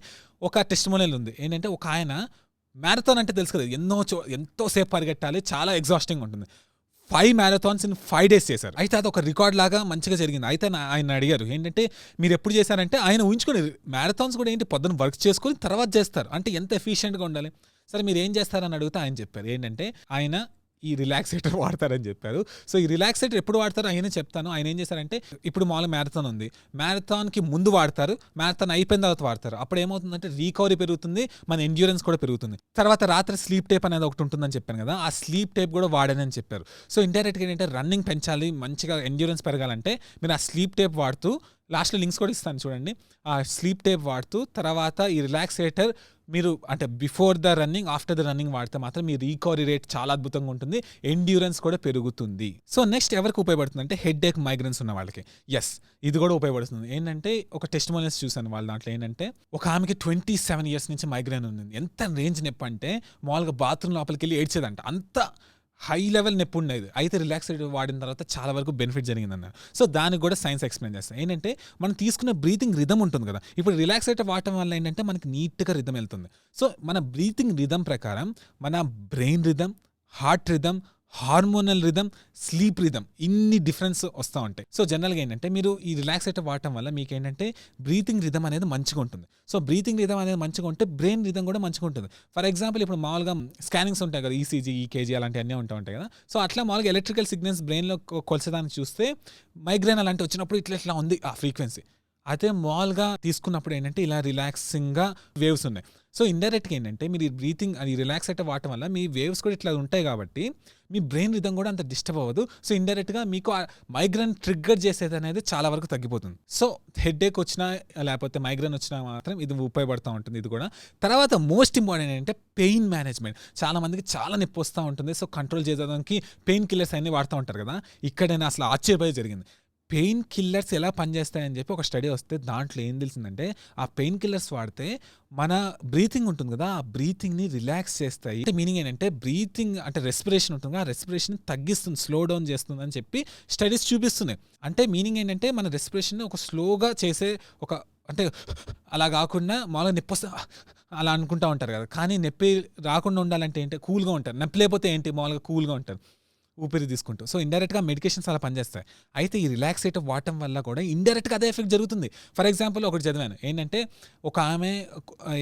ఒక టెస్ట్ మోడల్ ఉంది. ఏంటంటే ఒక ఆయన మ్యారథాన్ అంటే తెలుసు కదా, ఎంతో సేపు పరిగెట్టాలి, చాలా ఎగ్జాస్టింగ్ ఉంటుంది. 5 మ్యారథాన్స్ ఇన్ 5 days చేశారు. అయితే అది ఒక రికార్డ్ లాగా మంచిగా జరిగింది. అయితే ఆయన అడిగారు ఏంటంటే, మీరు ఎప్పుడు చేశారంటే, ఆయన ఊహించుకొని మ్యారథాన్స్ కూడా ఏంటి పొద్దున్న వర్క్ చేసుకొని తర్వాత చేస్తారు, అంటే ఎంత ఎఫిషియెంట్గా ఉండాలి. సరే మీరు ఏం చేస్తారని అడిగితే ఆయన చెప్పారు ఏంటంటే, ఆయన ఈ రిలాక్సేటర్ వాడతారని చెప్పారు. సో ఈ రిలాక్సేటర్ ఎప్పుడు వాడతారో ఆయన చెప్తాను. ఆయన ఏం చేశారంటే, ఇప్పుడు మామూలుగా మ్యారథాన్ ఉంది, మ్యారథాన్కి ముందు వాడతారు, మ్యారథాన్ అయిపోయిన తర్వాత వాడతారు. అప్పుడు ఏమవుతుందంటే రీకవరీ పెరుగుతుంది, మన ఎండ్యూరెన్స్ కూడా పెరుగుతుంది. తర్వాత రాత్రి స్లీప్ టేప్ అనేది ఒకటి ఉంటుందని చెప్పాను కదా, ఆ స్లీప్ టేప్ కూడా వాడనని చెప్పారు. సో ఇండైరెక్ట్గా ఏంటంటే, రన్నింగ్ పెంచాలి, మంచిగా ఎండ్యూరెన్స్ పెరగాలంటే మీరు ఆ స్లీప్ టేప్ వాడుతూ లాస్ట్‌లో లింక్స్ కూడా ఇస్తాను చూడండి. ఆ స్లీప్ టేప్ వాడుతూ తర్వాత ఈ రిలాక్సేటర్ మీరు అంటే before the running, after the running వాడితే మాత్రం మీ రికవరీ రేట్ చాలా అద్భుతంగా ఉంటుంది. ఎండ్యూరెన్స్ కూడా పెరుగుతుంది. సో నెక్స్ట్ ఎవరికి ఉపయోగపడుతుందంటే హెడ్‌ఏక్, మైగ్రేన్స్ ఉన్న వాళ్ళకి. యెస్, ఇది కూడా ఉపయోగపడుతుంది. ఏంటంటే ఒక టెస్టిమోనియల్స్ చూసాను వాళ్ళ దాంట్లో ఏంటంటే ఒక ఆమెకి 27 ఇయర్స్ నుంచి మైగ్రేన్ ఉంది. ఎంత రేంజ్ నొప్పి అంటే మామూలుగా బాత్రూమ్ లోపలికెళ్ళి ఏడ్చేదంట. అంత హై లెవెల్ నొప్పి ఉండేది. అయితే రిలాక్సేటర్ వాడిన తర్వాత చాలా వరకు బెనిఫిట్ జరిగిందన్నారు. సో దానికి కూడా సైన్స్ ఎక్స్‌ప్లెయిన్ చేస్తాను. ఏంటంటే మనం తీసుకున్న బ్రీతింగ్ రిథమ్ ఉంటుంది కదా, ఇప్పుడు రిలాక్సేటర్ వాడటం వల్ల ఏంటంటే మనకి నీట్‌గా రిథమ్ వెళ్తుంది. సో మన బ్రీతింగ్ రిథమ్ ప్రకారం మన brain rhythm, heart rhythm, hormonal rhythm, sleep rhythm ఇన్ని డిఫరెన్స్ వస్తూ ఉంటాయి. సో జనరల్గా ఏంటంటే మీరు ఈ రిలాక్సేటర్ వాడటం వల్ల మీకు ఏంటంటే బ్రీతింగ్ రిథమ్ అనేది మంచిగా ఉంటుంది. సో బ్రీతింగ్ రిథమ్ అనేది మంచిగా ఉంటే బ్రెయిన్ రిథమ్ కూడా మంచిగా ఉంటుంది. ఫర్ ఎగ్జాంపుల్ ఇప్పుడు మామూలుగా స్కానింగ్స్ ఉంటాయి కదా, ఈసీజీ, ఈకేజీ అలాంటివన్నీ ఉంటాయి కదా. సో అట్లా మామూలుగా ఎలక్ట్రికల్ సిగ్నల్స్ బ్రెయిన్లో కొలిసేదానికి చూస్తే మైగ్రేన్ అలాంటివి వచ్చినప్పుడు ఇట్లా ఉంది ఆ ఫ్రీక్వెన్సీ. అయితే మామూలుగా తీసుకున్నప్పుడు ఏంటంటే ఇలా రిలాక్సింగ్గా వేవ్స్ ఉన్నాయి. సో ఇండైరెక్ట్గా ఏంటంటే మీరు ఈ బ్రీతింగ్ అది రిలాక్సేటర్ వాడటం వల్ల మీ వేవ్స్ కూడా ఇట్లా ఉంటాయి కాబట్టి మీ బ్రెయిన్ రిథమ్ కూడా అంత డిస్టర్బ్ అవ్వదు. సో ఇండైరెక్ట్గా మీకు మైగ్రేన్ ట్రిగ్గర్ చేసేది అనేది చాలా వరకు తగ్గిపోతుంది. సో హెడ్ఏక్ వచ్చినా లేకపోతే మైగ్రేన్ వచ్చినా మాత్రం ఇది ఉపయోగపడుతూ ఉంటుంది. ఇది కూడా తర్వాత మోస్ట్ ఇంపార్టెంట్ ఏంటంటే పెయిన్ మేనేజ్మెంట్. చాలా మందికి చాలా నొప్పి వస్తూ ఉంటుంది. సో కంట్రోల్ చేసేదానికి పెయిన్ కిల్లర్స్ అన్ని వాడుతూ ఉంటారు కదా. ఇక్కడైనా అసలు ఆశ్చర్యపోయి జరిగింది. పెయిన్ కిల్లర్స్ ఎలా పనిచేస్తాయని చెప్పి ఒక స్టడీ వస్తే దాంట్లో ఏం తెలిసిందంటే ఆ పెయిన్ కిల్లర్స్ వాడితే మన బ్రీతింగ్ ఉంటుంది కదా, ఆ బ్రీతింగ్ని రిలాక్స్ చేస్తాయి. అంటే మీనింగ్ ఏంటంటే బ్రీతింగ్ అంటే రెస్పిరేషన్ ఉంటుంది, ఆ రెస్పిరేషన్ తగ్గిస్తుంది, స్లో డౌన్ చేస్తుంది అని చెప్పి స్టడీస్ చూపిస్తున్నాయి. అంటే మీనింగ్ ఏంటంటే మన రెస్పిరేషన్ ఒక స్లోగా చేసే ఒక అంటే అలా కాకుండా మామూలుగా నొప్పి వస్తే అలా అనుకుంటూ ఉంటారు కదా, కానీ నొప్పి రాకుండా ఉండాలంటే ఏంటి, కూల్గా ఉంటారు. నొప్పి లేకపోతే ఏంటి, మామూలుగా కూల్గా ఉంటారు ఊపిరి తీసుకుంటూ. సో ఇండైరెక్ట్గా మెడికేషన్స్ అలా పనిచేస్తాయి. అయితే ఈ రిలాక్సేటర్ వాడటం వల్ల కూడా ఇండైరెక్ట్గా అదే ఎఫెక్ట్ జరుగుతుంది. ఫర్ ఎగ్జాంపుల్ ఒకటి చదివాను ఏంటంటే ఒక ఆమె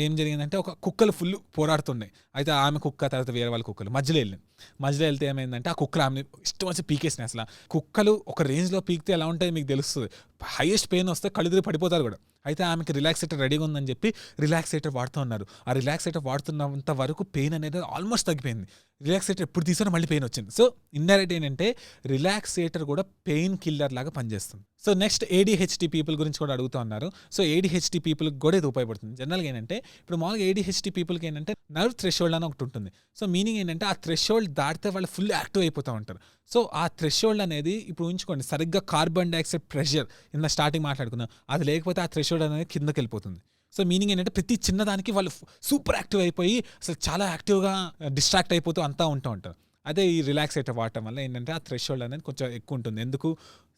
ఏం జరిగిందంటే ఒక కుక్కలు ఫుల్ పోరాడుతున్నాయి. అయితే ఆమె కుక్క తర్వాత వేరే వాళ్ళ కుక్కలు మధ్యలో వెళ్తే ఏమైందంటే ఆ కుక్కలు ఆమె ఇష్టం వచ్చి పీకేసినాయి. అసలు కుక్కలు ఒక రేంజ్లో పీకితే ఎలా ఉంటాయి మీకు తెలుస్తుంది. హైయెస్ట్ పెయిన్ వస్తే కళ్ళు తిరిగి పడిపోతారు కూడా. అయితే ఆమెకి రిలాక్సేటర్ రెడీగా ఉందని చెప్పి రిలాక్సేటర్ వాడుతూ ఉన్నారు. ఆ రిలాక్సేటర్ వాడుతున్నంత వరకు పెయిన్ అనేది ఆల్మోస్ట్ తగ్గిపోయింది. రిలాక్సేటర్ ఎప్పుడు తీసినా మళ్ళీ పెయిన్ వచ్చింది. సో ఇండైరెక్ట్ ఏంటంటే రిలాక్సేటర్ కూడా పెయిన్ కిల్లర్ లాగా పనిచేస్తుంది. సో నెక్స్ట్ ADHD పీపుల్ గురించి కూడా అడుగుతూ ఉన్నారు. సో ADHD పీపుల్కి కూడా ఇది ఉపయోగపడుతుంది. జనరల్గా ఏంటంటే ఇప్పుడు మామూలుగా ADHD పీపుల్కి ఏంటంటే నర్వ్ థ్రెషోల్డ్ అని ఒకటి ఉంటుంది. సో మీనింగ్ ఏంటంటే ఆ థ్రెషోల్డ్ దాటితే వాళ్ళు ఫుల్ యాక్టివ్ అయిపోతూ ఉంటారు. సో ఆ థ్రెషోల్డ్ అనేది ఇప్పుడు ఉంచుకోండి, సరిగ్గా కార్బన్ డైఆక్సైడ్ ప్రెషర్ ఇంత స్టార్టింగ్ మాట్లాడుకున్నాం, అది లేకపోతే ఆ థ్రెషోల్డ్ అనేది కిందకి వెళ్ళిపోతుంది. సో మీనింగ్ ఏంటంటే ప్రతి చిన్నదానికి వాళ్ళు సూపర్ యాక్టివ్ అయిపోయి అసలు చాలా యాక్టివ్గా డిస్ట్రాక్ట్ అయిపోతూ అంతా ఉంటూ ఉంటారు. అదే ఈ రిలాక్సేటర్ వాడటం వల్ల ఏంటంటే ఆ థ్రెషోల్డ్ అనేది కొంచెం ఎక్కువ ఉంటుంది. ఎందుకు,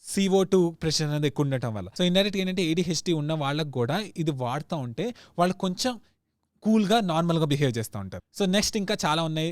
CO2 ప్రెషర్ అనేది ఎక్కువ ఉండటం వల్ల. సో ఇండైరెక్ట్గా ఏంటంటే ADHD ఉన్న వాళ్ళకి కూడా ఇది వాడుతూ ఉంటే వాళ్ళు కొంచెం కూల్గా నార్మల్గా బిహేవ్ చేస్తూ ఉంటారు. సో నెక్స్ట్ ఇంకా చాలా ఉన్నాయి.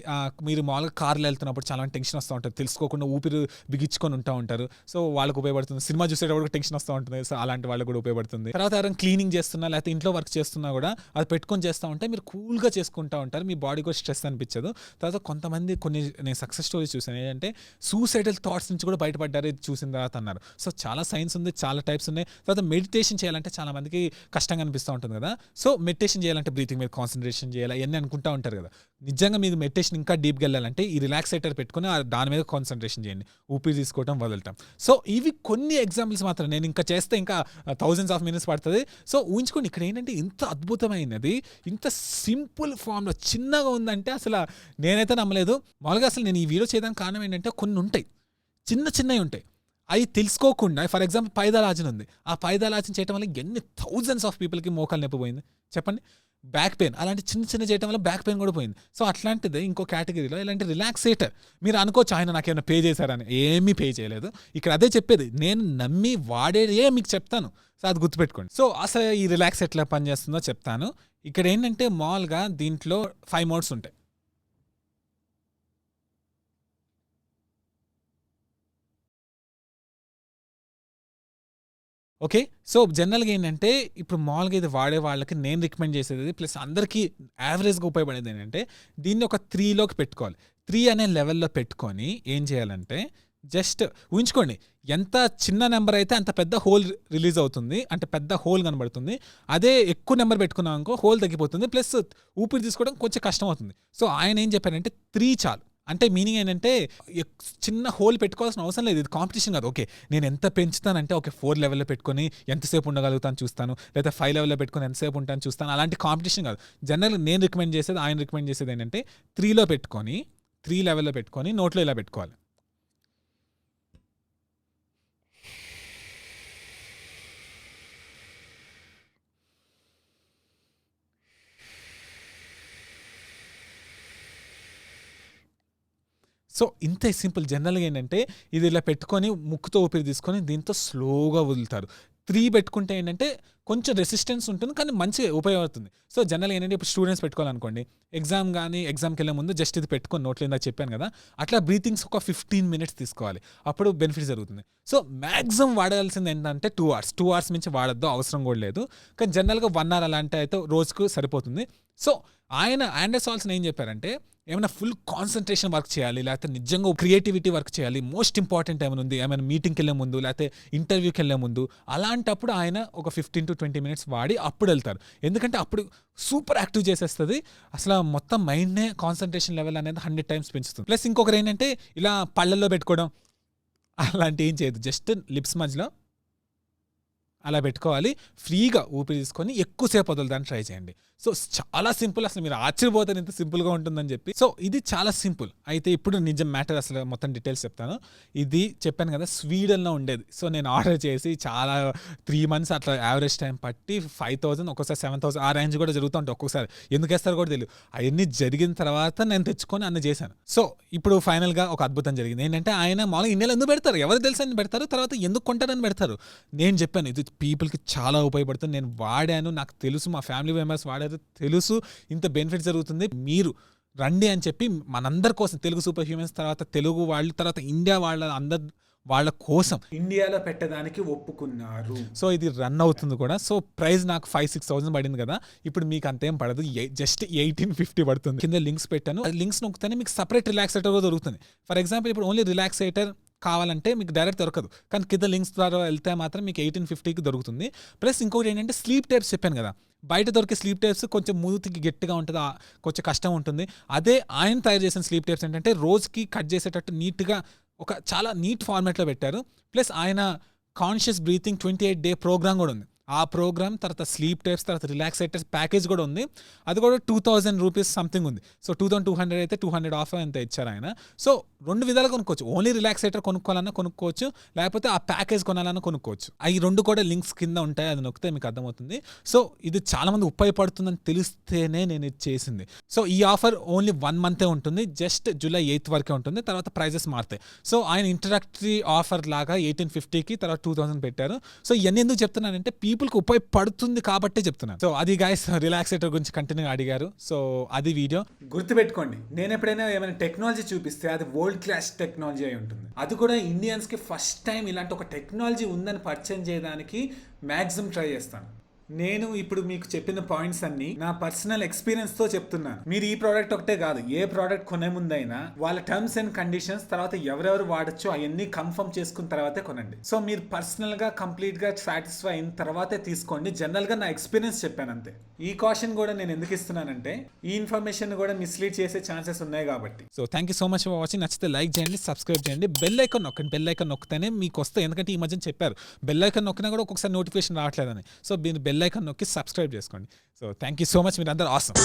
మీరు మామూలుగా కార్లో వెళ్తున్నప్పుడు చాలా టెన్షన్ వస్తూ ఉంటుంది, తెలుసుకోకుండా ఊపిరి బిగించుకొని ఉంటూ ఉంటారు. సో వాళ్ళకి ఉపయోగపడుతుంది. సినిమా చూసేటప్పుడు టెన్షన్ వస్తూ ఉంటుంది. సో అలాంటి వాళ్ళకి కూడా ఉపయోగపడుతుంది. తర్వాత ఎవరైనా క్లీనింగ్ చేస్తున్నా లేకపోతే ఇంట్లో వర్క్ చేస్తున్నా కూడా అది పెట్టుకొని చేస్తూ ఉంటే మీరు కూల్గా చేసుకుంటూ ఉంటారు, మీ బాడీ కూడా స్ట్రెస్ అనిపించదు. తర్వాత కొంతమంది నేను సక్సెస్ స్టోరీస్ చూసాను ఏంటంటే సూసైడల్ థాట్స్ నుంచి కూడా బయటపడ్డారు ఇది చూసిన తర్వాత అన్నారు. సో చాలా సైన్స్ ఉంది, చాలా టైప్స్ ఉన్నాయి. తర్వాత మెడిటేషన్ చేయాలంటే చాలా మందికి కష్టంగా అనిపిస్తూ ఉంటుంది కదా. సో మెడిటేషన్ చేయాలంటే బ్రీతింగ్ మీద కాన్సన్ట్రేషన్ చేయాలి అవన్నీ అనుకుంటూ ఉంటారు కదా. నిజంగా మీరు మెడిటేషన్ ఇంకా డీప్గా వెళ్ళాలంటే ఈ రిలాక్సేటర్ పెట్టుకుని దాని మీద కాన్సన్ట్రేషన్ చేయండి, ఊపిరి తీసుకోవడం వదలటం. సో ఇవి కొన్ని ఎగ్జాంపుల్స్ మాత్రం, నేను ఇంకా చేస్తే ఇంకా థౌజండ్స్ ఆఫ్ మినిట్స్ పడుతుంది. సో ఊహించుకోండి ఇక్కడ ఏంటంటే ఇంత అద్భుతమైనది ఇంత సింపుల్ ఫామ్లో చిన్నగా ఉందంటే అసలు నేనైతే నమ్మలేదు. మామూలుగా అసలు నేను ఈ వీడియో చేయడానికి కారణం ఏంటంటే కొన్ని ఉంటాయి, చిన్నవి ఉంటాయి, అవి తెలుసుకోకుండా. ఫర్ ఎగ్జాంపుల్ పైదాలాజన్ ఉంది, ఆ పైదాలాజన్ చేయడం వల్ల ఎన్ని థౌజండ్స్ ఆఫ్ పీపుల్కి మోకాలు నొప్పి పోయింది చెప్పండి. బ్యాక్ పెయిన్ అలాంటి చిన్న చేయడం వల్ల బ్యాక్ పెయిన్ కూడా పోయింది. సో అట్లాంటిది ఇంకో కేటగిరీలో ఇలాంటి రిలాక్సేటర్. మీరు అనుకోవచ్చు ఆయన నాకేమైనా పే చేశారని, ఏమీ పే చేయలేదు. ఇక్కడ అదే చెప్పేది, నేను నమ్మి వాడేదే మీకు చెప్తాను. సో అది గుర్తుపెట్టుకోండి. సో అసలు ఈ రిలాక్స్ ఎట్లా పనిచేస్తుందో చెప్తాను. ఇక్కడ ఏంటంటే మామూలుగా దీంట్లో 5 మోడ్స్ ఉంటాయి. ఓకే. సో జనరల్‌గా ఏంటంటే ఇప్పుడు మామూలుగా ఇది వాడే వాళ్ళకి నేను రికమెండ్ చేసేది ప్లస్ అందరికీ యావరేజ్‌గా ఉపయోగపడేది ఏంటంటే దీన్ని ఒక 3లోకి పెట్టుకోవాలి. 3 అనే లెవెల్‌లో పెట్టుకొని ఏం చేయాలంటే జస్ట్ ఊహించుకోండి, ఎంత చిన్న నెంబర్ అయితే అంత పెద్ద హోల్ రిలీజ్ అవుతుంది, అంటే పెద్ద హోల్ కనబడుతుంది. అదే ఎక్కువ నెంబర్ పెట్టుకున్నాం అనుకో హోల్ తగ్గిపోతుంది, ప్లస్ ఊపిరి తీసుకోవడం కొంచెం కష్టం అవుతుంది. సో ఆయన ఏం చెప్పారంటే 3 చాలు. అంటే మీనింగ్ ఏంటంటే చిన్న హోల్ పెట్టుకోవాల్సిన అవసరం లేదు. ఇది కాంపిటీషన్ కాదు. ఓకే నేను ఎంత పెంచుతానంటే ఓకే 4 లెవెల్‌లో పెట్టుకొని ఎంతసేపు ఉండగలుగుతాను చూస్తాను. లేదా 5 లెవెల్‌లో పెట్టుకొని ఎంతసేపు ఉంటాను చూస్తాను. అలాంటి కాంపిటీషన్ కాదు. జనరల్‌గా నేను రికమెండ్ చేసేది, ఆయన రికమెండ్ చేసేది ఏంటంటే 3లో పెట్టుకొని 3 లెవెల్‌లో పెట్టుకొని నోట్లో ఇలా పెట్టుకోవాలి. సో ఇంతే సింపుల్. జనరల్‌గా ఏంటంటే ఇది ఇలా పెట్టుకొని ముక్కుతో ఊపిరి తీసుకొని దీంతో స్లోగా వదులుతారు. 3 పెట్టుకుంటే ఏంటంటే కొంచెం రెసిస్టెన్స్ ఉంటుంది కానీ మంచిగా ఉపయోగపడుతుంది. సో జనరల్‌గా ఏంటంటే ఇప్పుడు స్టూడెంట్స్ పెట్టుకోవాలనుకోండి, ఎగ్జామ్‌కెళ్ళే ముందు జస్ట్ ఇది పెట్టుకొని నోట్లో ఇందాక చెప్పాను కదా, అట్లా బ్రీతింగ్స్ ఒక 15 మినిట్స్ తీసుకోవాలి. అప్పుడు బెనిఫిట్ జరుగుతుంది. సో మాక్సిమం వాడాల్సింది ఏంటంటే 2 అవర్స్. 2 అవర్స్ మించి వాడొద్దు, అవసరం కూడా లేదు. కానీ జనరల్‌గా 1 అవర్ అలాంటి అయితే రోజుకు సరిపోతుంది. సో ఆండర్స్ వాల్సన్ ఏం చెప్పారంటే ఏమైనా ఫుల్ కాన్సన్ట్రేషన్ వర్క్ చేయాలి, లేకపోతే నిజంగా క్రియేటివిటీ వర్క్ చేయాలి, మోస్ట్ ఇంపార్టెంట్ ఏమైనా ఉంది, ఏమైనా మీటింగ్కి వెళ్ళే ముందు లేకపోతే ఇంటర్వ్యూకి వెళ్ళే ముందు, అలాంటప్పుడు ఆయన ఒక 15 to 20 మినిట్స్ వాడి అప్పుడు వెళ్తారు. ఎందుకంటే అప్పుడు సూపర్ యాక్టివ్ చేసేస్తుంది. అసలు మొత్తం మైండ్నే కాన్సన్ట్రేషన్ లెవెల్ అనేది 100 టైమ్స్ పెంచుతుంది. ప్లస్ ఇంకొకరు ఏంటంటే ఇలా పళ్ళల్లో పెట్టుకోవడం అలాంటి ఏం చేయదు. జస్ట్ లిప్స్ మధ్యలో అలా పెట్టుకోవాలి. ఫ్రీగా ఊపిరి తీసుకొని ఎక్కువసేపు వదలడానికి ట్రై చేయండి. సో చాలా సింపుల్. అసలు మీరు ఆశ్చర్యపోతారు ఇంత సింపుల్గా ఉంటుందని చెప్పి. సో ఇది చాలా సింపుల్. అయితే ఇప్పుడు నిజం మ్యాటర్ అసలు మొత్తం డీటెయిల్స్ చెప్తాను. ఇది చెప్పాను కదా స్వీడన్లో ఉండేది. సో నేను ఆర్డర్ చేసి చాలా 3 months అట్లా యావరేజ్ టైం పట్టి 5,000 ఒక్కోసారి 7,000 ఆ రేంజ్ కూడా జరుగుతూ ఉంటాయి. ఒక్కోసారి ఎందుకు వేస్తారో కూడా తెలియదు. అవన్నీ జరిగిన తర్వాత నేను తెచ్చుకొని అన్ని చేశాను. సో ఇప్పుడు ఫైనల్గా ఒక అద్భుతం జరిగింది. ఏంటంటే ఆయన మామూలుగా ఇండియాలో ఎందుకు పెడతారు, ఎవరు తెలుసు అని పెడతారు, తర్వాత ఎందుకు కొంటారని పెడతారు. నేను చెప్పాను ఇది పీపుల్కి చాలా ఉపయోగపడుతుంది, నేను వాడాను, నాకు తెలుసు, మా ఫ్యామిలీ మెంబర్స్ వాడారు, తెలుసు ఇంత బెనిఫిట్ జరుగుతుంది, మీరు రండి అని చెప్పి మనందరి కోసం, తెలుగు సూపర్ హ్యూమన్స్ తర్వాత తెలుగు వాళ్ళు తర్వాత ఇండియా వాళ్ళ కోసం ఇండియాలో పెట్టడానికి ఒప్పుకున్నారు. సో ఇది రన్ అవుతుంది కూడా. సో ప్రైస్ నాకు 5,000-6,000 పడింది కదా, ఇప్పుడు మీకు అంతేం పడదు, జస్ట్ 1,850 పడుతుంది. కింద లింక్స్ పెట్టాను, అది లింక్స్ నొక్కితేనే మీకు సపరేట్ రిలాక్సేటర్ కూడా దొరుకుతుంది. ఫర్ ఎగ్జాంపుల్ ఇప్పుడు ఓన్లీ రిలాక్సేటర్ కావాలంటే మీకు డైరెక్ట్ దొరకదు, కానీ కింద లింక్స్ ద్వారా వెళ్తే మాత్రం మీకు 1,850కి దొరుకుతుంది. ప్లస్ ఇంకోటి ఏంటంటే స్లీప్ టైప్స్ చెప్పాను కదా, బయట దొరికే స్లీప్ టైప్స్ కొంచెం మూతికి గట్టిగా ఉంటుంది, కొంచెం కష్టం ఉంటుంది. అదే ఆయన తయారు చేసిన స్లీప్ టైప్స్ ఏంటంటే రోజుకి కట్ చేసేటట్టు నీట్గా ఒక చాలా నీట్ ఫార్మాట్లో పెట్టారు. ప్లస్ ఆయన కాన్షియస్ బ్రీతింగ్ 28-day ప్రోగ్రామ్ కూడా ఉంది. ఆ ప్రోగ్రామ్ తర్వాత స్లీప్ టైప్స్ తర్వాత రిలాక్సేటర్స్ ప్యాకేజ్ కూడా ఉంది. అది కూడా 2,000 రూపీస్ సంథింగ్ ఉంది. సో 2,200 అయితే 200 ఆఫ్ ఎంత ఇచ్చారు ఆయన. సో 2 విధాలుగా కొనుక్కోవచ్చు. ఓన్లీ రిలాక్సేటర్ కొనుక్కోవాలన్నా కొనుక్కోవచ్చు, లేకపోతే ఆ ప్యాకేజ్ కొనాలన్నా కొనుక్కోవచ్చు. ఈ 2 కూడా లింక్స్ కింద ఉంటాయి, అది నొక్కితే మీకు అర్థమవుతుంది. సో ఇది చాలా మంది ఉపయోగపడుతుందని తెలిస్తేనే నేను ఇది చేసింది. సో ఈ ఆఫర్ ఓన్లీ 1 month ఉంటుంది, జస్ట్ July 8th వరకే ఉంటుంది, తర్వాత ప్రైజెస్ మారుతాయి. సో ఆయన ఇంట్రడక్టరీ ఆఫర్ లాగా 1,850కి తర్వాత 2,000 పెట్టారు. సో ఇవన్నీ ఎందుకు చెప్తున్నానంటే పీపుల్కి ఉపయోగపడుతుంది కాబట్టే చెప్తున్నాను. సో అది గైస్, రిలాక్సేటర్ గురించి కంటిన్యూగా అడిగారు. సో అది వీడియో. గుర్తుపెట్టుకోండి, నేను ఎప్పుడైనా ఏమైనా టెక్నాలజీ చూపిస్తే అది వరల్డ్ క్లాస్ టెక్నాలజీ అయి ఉంటుంది. అది కూడా ఇండియన్స్కి ఫస్ట్ టైం ఇలాంటి ఒక టెక్నాలజీ ఉందని పరిచయం చేయడానికి మ్యాక్సిమం ట్రై చేస్తాను. నేను ఇప్పుడు మీకు చెప్పిన పాయింట్స్ అన్ని నా పర్సనల్ ఎక్స్పీరియన్స్ తో చెప్తున్నాను. మీరు ఈ ప్రోడక్ట్ ఒకటే కాదు, ఏ ప్రోడక్ట్ కొనే ముందైనా వాళ్ళ టర్మ్స్ అండ్ కండిషన్స్ తర్వాత ఎవరెవరు వాడచ్చు అవన్నీ కన్ఫర్మ్ చేసుకున్న తర్వాతే కొనండి. సో మీరు పర్సనల్ గా కంప్లీట్ గా సాటిస్ఫై అయిన తర్వాతే తీసుకోండి. జనరల్ గా నా ఎక్స్పీరియన్స్ చెప్పాను అంతే. ఈ కాషన్ కూడా నేను ఎందుకు ఇస్తున్నానంటే ఈ ఇన్ఫర్మేషన్ కూడా మిస్లీడ్ చేసే ఛాన్సెస్ ఉన్నాయి కాబట్టి. So thank you so much for watching. నచ్చితే లైక్ చేయండి, సబ్స్క్రైబ్ చేయండి, బెల్ ఐకాన్ నొక్కండి. బెల్ ఐకాన్ నొక్కితేనే మీకు వస్తాయి, ఎందుకంటే ఈ మధ్యన చెప్పారు బెల్ ఐకాన్ నొక్కినా కూడా ఒక్కొక్కసారి నోటిఫికేషన్ రావట్లేదని. సో మీరు బెల్ ఐకాన్ నొక్కి సబ్స్క్రైబ్ చేసుకోండి. So thank you so much, మీరు అందరూ ఆసమ్.